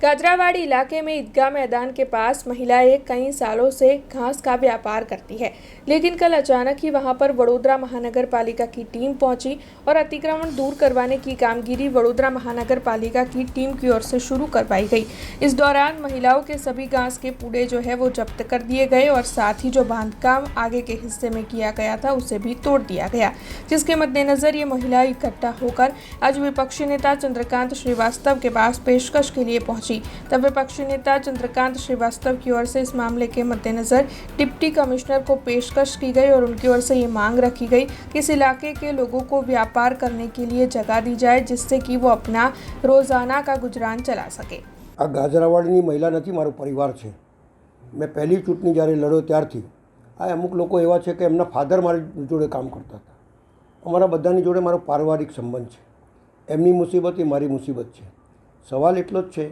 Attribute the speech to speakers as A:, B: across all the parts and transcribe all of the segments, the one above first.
A: गाजरावाड़ी इलाके में ईदगाह मैदान के पास महिलाएं कई सालों से घास का व्यापार करती है, लेकिन कल अचानक ही वहां पर वडोदरा महानगर पालिका की टीम पहुंची और अतिक्रमण दूर करवाने की कामगिरी वडोदरा महानगर पालिका की टीम की ओर से शुरू करवाई गई। इस दौरान महिलाओं के सभी घास के पूड़े जो है वो जब्त कर दिए गए और साथ ही जो बांधकाम आगे के हिस्से में किया गया था उसे भी तोड़ दिया गया, जिसके मद्देनजर ये महिलाएं इकट्ठा होकर आज विपक्षी नेता चंद्रकांत श्रीवास्तव के पास पेशकश के लिए पहुंची। तब विपक्षी नेता चंद्रकांत श्रीवास्तव की ओर से इस मामले के मद्देनजर डिप्टी कमिश्नर को पेशकश की गई और उनकी ओर से ये मांग रखी गई कि इस इलाके के लोगों को व्यापार करने के लिए जगह दी जाए, जिससे कि वो अपना रोजाना का गुजरान चला सके।
B: आ गाजरावाड़ीની મહિલા નથી, મારો પરિવાર છે। મેં પહેલી ચૂંટણી જ્યારે લડ્યો ત્યારથી આ અમુક લોકો એવા છે કે એમના ફાધર મારી જોડે કામ કરતા હતા। અમારા બધાની જોડે મારો પારિવારિક સંબંધ છે। એમની મુસીબત એ મારી મુસીબત છે। સવાલ એટલો જ છે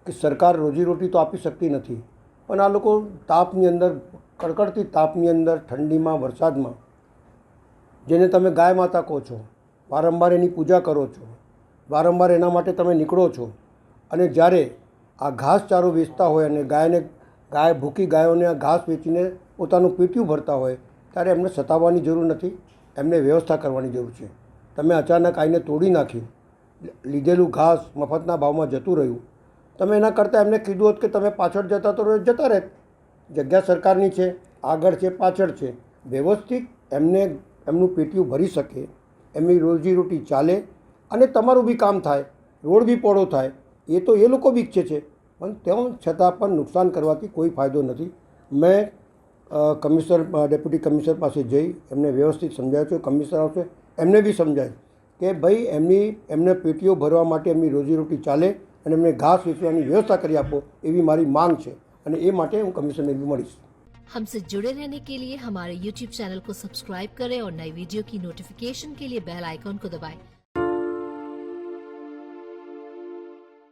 B: કે સરકાર રોજીરોટી તો આપી શકતી નથી, પણ આ લોકો તાપની અંદર, કડકડતી તાપની અંદર, ઠંડીમાં, વરસાદમાં, જેને તમે ગાય માતા કહો છો, વારંવાર એની પૂજા કરો છો, વારંવાર એના માટે તમે નીકળો છો, અને જ્યારે આ ઘાસચારો વેચતા હોય અને ગાય ભૂખી ગાયોને આ ઘાસ વેચીને પોતાનું પેટીયું ભરતા હોય ત્યારે એમને સતાવવાની જરૂર નથી, એમને વ્યવસ્થા કરવાની જરૂર છે। તમે અચાનક આવીને તોડી નાખ્યું, લીધેલું ઘાસ મફતના ભાવમાં જતું રહ્યું, તમે એના કરતાં એમને કીધું હોત કે તમે પાછળ જતા રહે, જગ્યા સરકારની છે, આગળ છે, પાછળ છે, વ્યવસ્થિત એમનું પેટીયું ભરી શકે, એમની રોજીરોટી ચાલે અને તમારું બી કામ થાય, રોડ બી પહોળો થાય, એ તો એ લોકો બી ઈચ્છે છે, પણ તેમ છતાં પણ નુકસાન કરવાથી કોઈ ફાયદો નથી। મેં ડેપ્યુટી કમિશનર પાસે જઈ એમને વ્યવસ્થિત સમજાવ્યું છે, કમિશનર આવશે એમને બી સમજાય કે ભાઈ એમને પેટીઓ ભરવા માટે એમની રોજીરોટી ચાલે અને એમને ઘાસ વેચવાની વ્યवस्था કરી આપો, એવી મારી માંગ છે અને એ માટે હું કમિશનરને બી મળીશ।
C: हमसे जुड़े रहने के लिए हमारे YouTube चैनल को सब्सक्राइब करें और नई वीडियो की नोटिफिकेशन के लिए बेल आइकॉन को दबाएं।